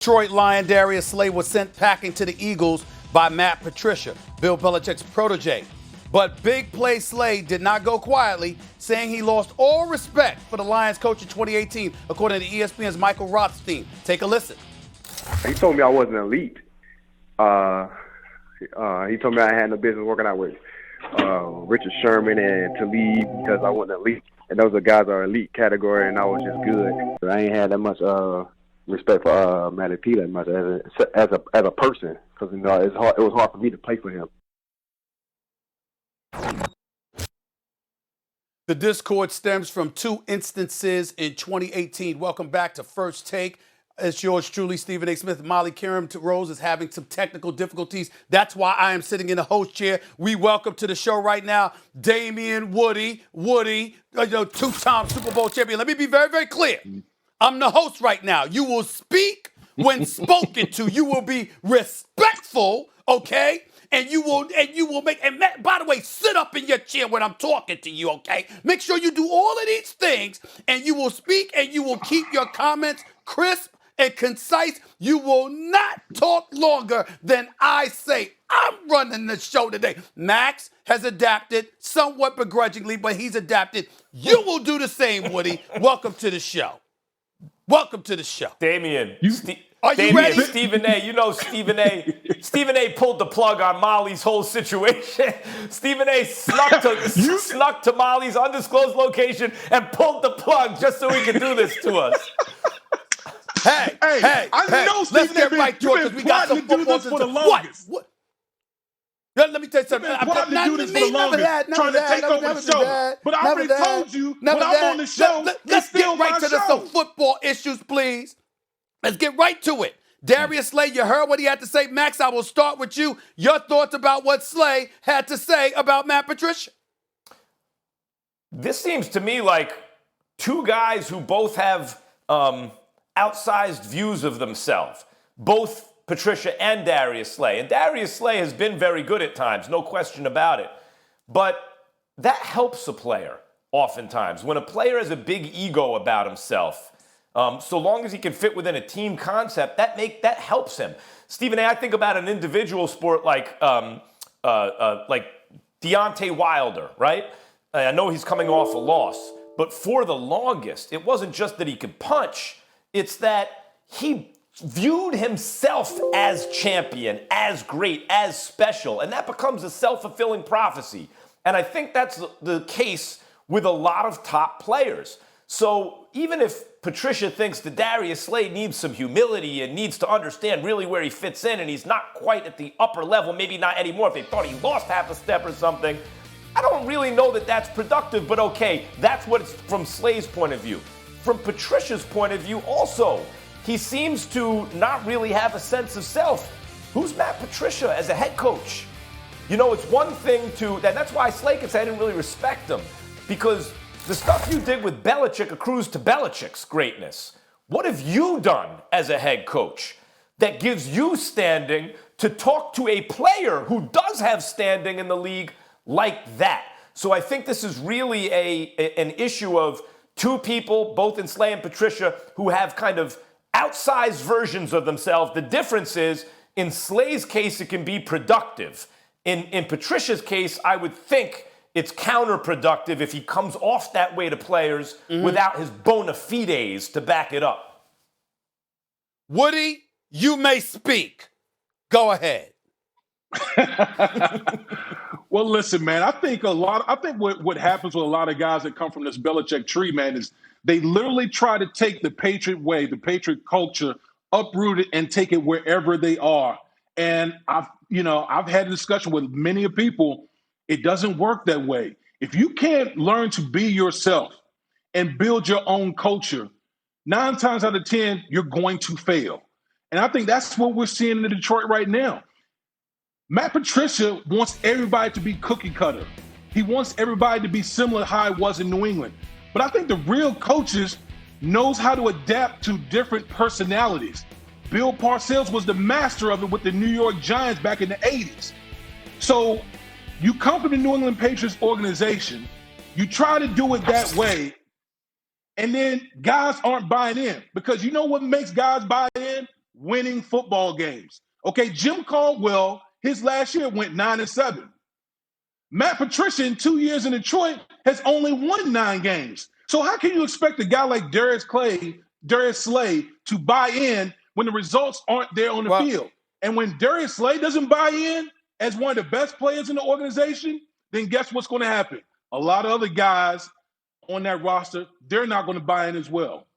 Detroit Lion Darius Slay was sent packing to the Eagles by Matt Patricia, Bill Belichick's protege. But Big Play Slay did not go quietly, saying he lost all respect for the Lions coach in 2018, according to ESPN's Michael Rothstein. Take a listen. He told me I wasn't elite. He told me I had no business working out with Richard Sherman and Talib because I wasn't elite. And those are guys are elite category, and I was just good. But I ain't had that much respect for Matty P that much as a person, because it's hard. It was hard for me to play for him. The discord stems from two instances in 2018. Welcome back to First Take. It's yours truly, Stephen A. Smith. Molly Kieran Rose is having some technical difficulties. That's why I am sitting in the host chair. We welcome to the show right now Damian Woody, two-time Super Bowl champion. Let me be very, very clear. I'm the host right now. You will speak when spoken to. You will be respectful, okay? And you will make, and by the way, sit up in your chair when I'm talking to you, okay? Make sure you do all of these things, and you will speak and you will keep your comments crisp and concise. You will not talk longer than I say. I'm running the show today. Max has adapted, somewhat begrudgingly, but he's adapted. You will do the same, Woody. Welcome to the show. Welcome to the show. Damian. Are you ready? Stephen A. Stephen A. pulled the plug on Molly's whole situation. Stephen A. snuck to Molly's undisclosed location and pulled the plug just so he could do this to us. Hey, I know let's Stephen get right to it because we got some football for the longest. What? Yeah, let me tell you something. I've been plotting to do this for the longest, trying to take over the show. But I already told you when I'm on the show, let's get right to some football issues, please. Let's get right to it. Darius Slay, you heard what he had to say. Max, I will start with you. Your thoughts about what Slay had to say about Matt Patricia. This seems to me like two guys who both have outsized views of themselves. Both Patricia and Darius Slay. And Darius Slay has been very good at times, no question about it. But that helps a player oftentimes. When a player has a big ego about himself, so long as he can fit within a team concept, that helps him. Stephen A., I think about an individual sport like Deontay Wilder, right? I know he's coming off a loss, but for the longest, it wasn't just that he could punch, it's that he viewed himself as champion, as great, as special, and that becomes a self-fulfilling prophecy. And I think that's the case with a lot of top players. So even if Patricia thinks that Darius Slay needs some humility and needs to understand really where he fits in, and he's not quite at the upper level, maybe not anymore if they thought he lost half a step or something, I don't really know that that's productive, but okay, that's what it's from Slay's point of view. From Patricia's point of view also, he seems to not really have a sense of self. Who's Matt Patricia as a head coach? You know, it's one thing to, and that's why Slay could say I didn't really respect him, because the stuff you did with Belichick accrues to Belichick's greatness. What have you done as a head coach that gives you standing to talk to a player who does have standing in the league like that? So I think this is really an issue of two people, both in Slay and Patricia, who have kind of outsized versions of themselves. The difference is, in Slay's case, it can be productive. In Patricia's case, I would think it's counterproductive if he comes off that way to players without his bona fides to back it up. Woody, you may speak. Go ahead. Well, listen, man, I think what happens with a lot of guys that come from this Belichick tree, man, is they literally try to take the Patriot way, the Patriot culture, uproot it and take it wherever they are. And I've had a discussion with many people. It doesn't work that way. If you can't learn to be yourself and build your own culture, 9 times out of 10, you're going to fail. And I think that's what we're seeing in Detroit right now. Matt Patricia wants everybody to be cookie cutter. He wants everybody to be similar to how it was in New England. But I think the real coaches knows how to adapt to different personalities. Bill Parcells was the master of it with the New York Giants back in the 80s. So you come from the New England Patriots organization, you try to do it that way, and then guys aren't buying in. Because you know what makes guys buy in? winning football games. Okay, Jim Caldwell, his last year went 9-7. Matt Patricia in 2 years in Detroit has only won 9 games. So how can you expect a guy like Darius Slay to buy in when the results aren't there on the field? And when Darius Slay doesn't buy in as one of the best players in the organization, then guess what's going to happen? A lot of other guys on that roster, they're not going to buy in as well.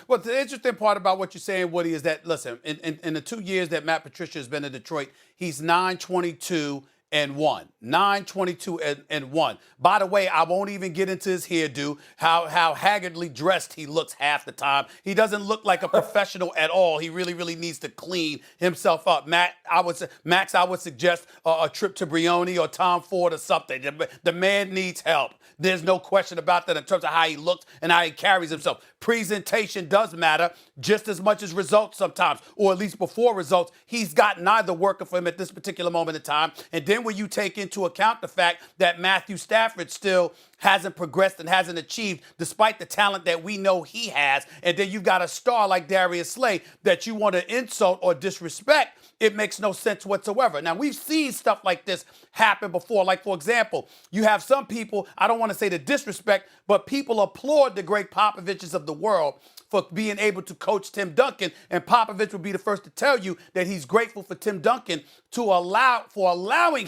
Well, the interesting part about what you're saying, Woody, is that, listen, in the 2 years that Matt Patricia has been in Detroit, he's 9-22-1. 9-22-1. By the way, I won't even get into his hairdo, how haggardly dressed he looks half the time. He doesn't look like a professional at all. He really, really needs to clean himself up. Max, I would suggest a trip to Brioni or Tom Ford or something. The man needs help. There's no question about that in terms of how he looks and how he carries himself. Presentation does matter just as much as results sometimes, or at least before results. He's got neither working for him at this particular moment in time. And then when you take into account the fact that Matthew Stafford still hasn't progressed and hasn't achieved despite the talent that we know he has, and then you've got a star like Darius Slay that you want to insult or disrespect, it makes no sense whatsoever. Now, we've seen stuff like this happen before. Like, for example, you have some people, I don't want to say the disrespect, but people applaud the great Popoviches of the world for being able to coach Tim Duncan, and Popovich will be the first to tell you that he's grateful for Tim Duncan for allowing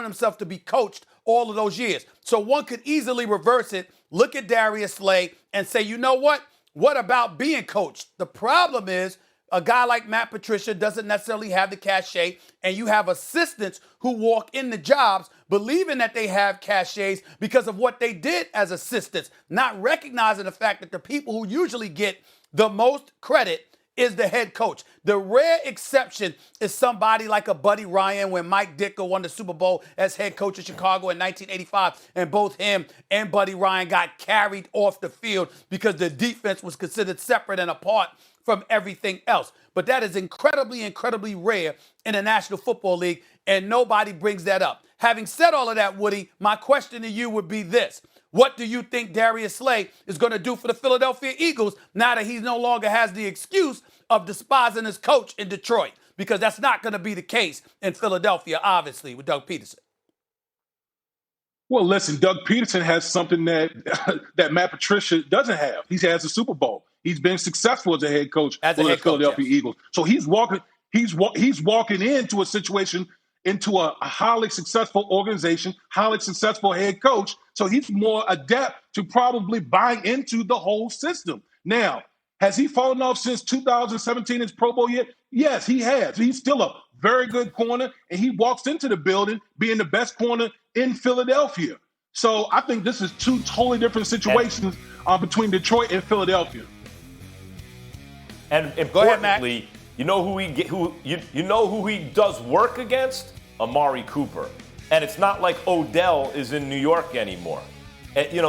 himself to be coached all of those years. So one could easily reverse it, look at Darius Slay, and say, you know what? What about being coached? The problem is a guy like Matt Patricia doesn't necessarily have the cachet, and you have assistants who walk in the jobs believing that they have cachets because of what they did as assistants, not recognizing the fact that the people who usually get the most credit is the head coach. The rare exception is somebody like a Buddy Ryan when Mike Ditka won the Super Bowl as head coach of Chicago in 1985, and both him and Buddy Ryan got carried off the field because the defense was considered separate and apart from everything else. But that is incredibly, incredibly rare in the National Football League, and nobody brings that up. Having said all of that, Woody, my question to you would be this. What do you think Darius Slay is going to do for the Philadelphia Eagles now that he no longer has the excuse of despising his coach in Detroit? Because that's not going to be the case in Philadelphia, obviously, with Doug Peterson. Well, listen, Doug Peterson has something that that Matt Patricia doesn't have. He has a Super Bowl. He's been successful as a head coach for the Philadelphia Eagles. So he's walking into a situation, into a highly successful organization, highly successful head coach. So he's more adept to probably buying into the whole system. Now, has he fallen off since 2017 in his Pro Bowl yet? Yes, he has. He's still a very good corner, and he walks into the building being the best corner in Philadelphia. So I think this is two totally different situations between Detroit and Philadelphia. And importantly, you know who he does work against? Amari Cooper. And it's not like Odell is in New York anymore.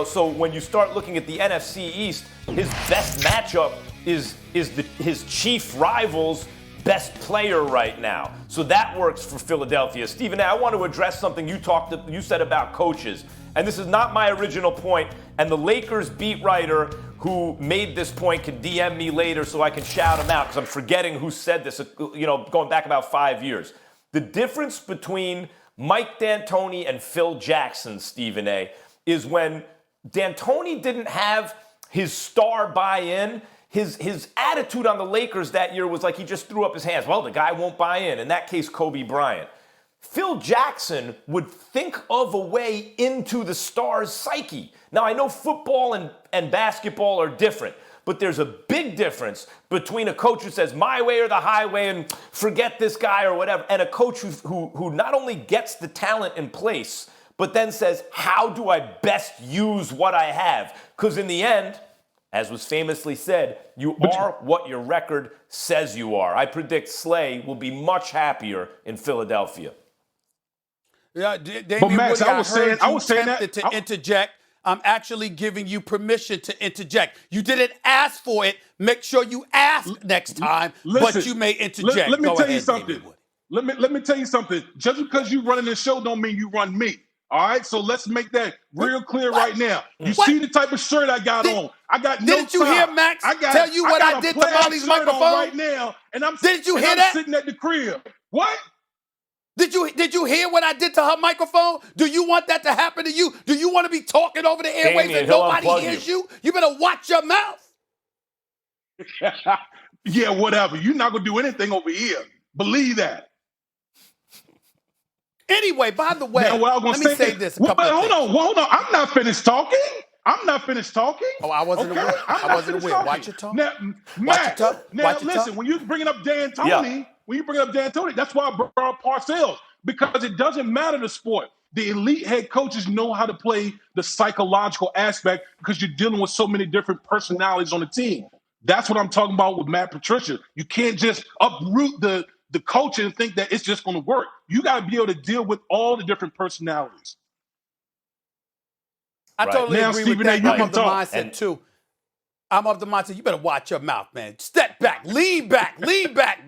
So when you start looking at the NFC East, his best matchup is his chief rival's best player right now. So that works for Philadelphia. Stephen, I want to address something you said about coaches. And this is not my original point. And the Lakers beat writer who made this point can DM me later so I can shout him out because I'm forgetting who said this, going back about 5 years. The difference between Mike D'Antoni and Phil Jackson, Stephen A., is when D'Antoni didn't have his star buy in, his attitude on the Lakers that year was like he just threw up his hands. Well, the guy won't buy in that case, Kobe Bryant. Phil Jackson would think of a way into the star's psyche. Now, I know football and basketball are different, but there's a big difference between a coach who says my way or the highway and forget this guy or whatever, and a coach who not only gets the talent in place, but then says, how do I best use what I have? Because in the end, as was famously said, you are what your record says you are. I predict Slay will be much happier in Philadelphia. Yeah, Damian, but Max, Woody, I was saying that to interject. I'm actually giving you permission to interject. You didn't ask for it. Make sure you ask next time, but you may interject. Let me tell you something. Let me tell you something. Just because you running this show don't mean you run me. All right, so let's make that real clear right now. You What? see the type of shirt I got on. I got no Didn't you hear tie. Max I got, tell you what got I a did to plaid Molly's shirt on microphone? right now, and I'm Didn't you hear I'm that? sitting at the crib. What? Did you hear what I did to her microphone? Do you want that to happen to you? Do you want to be talking over the airwaves Damien, and he'll nobody unplug hears you? You better watch your mouth. Yeah, whatever. You're not gonna do anything over here. Believe that. Anyway, by the way, Now, what I was let gonna me say this. hold on. I'm not finished talking. Oh, I wasn't Okay? aware. I'm I not wasn't finished aware. talking. Watch your tone. Now, Watch Matt, your tongue. now Watch your listen, tongue. when you bringing up D'Antoni, that's why I brought up Parcells, because it doesn't matter the sport. The elite head coaches know how to play the psychological aspect because you're dealing with so many different personalities on the team. That's what I'm talking about with Matt Patricia. You can't just uproot the culture and think that it's just going to work. You got to be able to deal with all the different personalities. I Right. totally Now, agree Stephen with A., that. you I'm can of the talk. mindset too. I'm of the mindset. You better watch your mouth, man. Step back, lean back,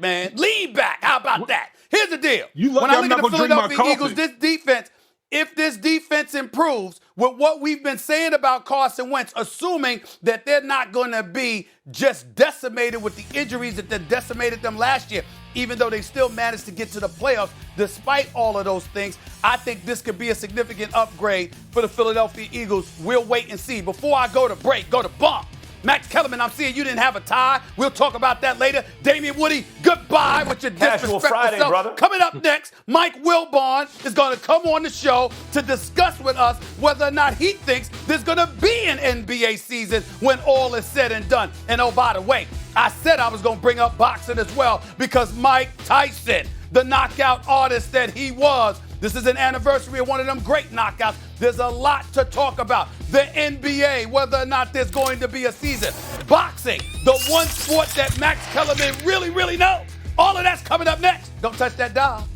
man. Lean back. How about that? Here's the deal. You lucky When I I'm look not at the gonna drink my Philadelphia Eagles, coffee. this defense, if this defense improves with what we've been saying about Carson Wentz, assuming that they're not going to be just decimated with the injuries that decimated them last year, even though they still managed to get to the playoffs despite all of those things, I think this could be a significant upgrade for the Philadelphia Eagles. We'll wait and see. Before I go to break, go to bump. Max Kellerman, I'm seeing you didn't have a tie. We'll talk about that later. Damian Woody, goodbye with your Casual disrespectful Friday, self. brother. Coming up next, Mike Wilbon is going to come on the show to discuss with us whether or not he thinks there's going to be an NBA season when all is said and done. And oh, by the way, I said I was going to bring up boxing as well because Mike Tyson, the knockout artist that he was, this is an anniversary of one of them great knockouts. There's a lot to talk about. The NBA, whether or not there's going to be a season. Boxing, the one sport that Max Kellerman really, really knows. All of that's coming up next. Don't touch that dial.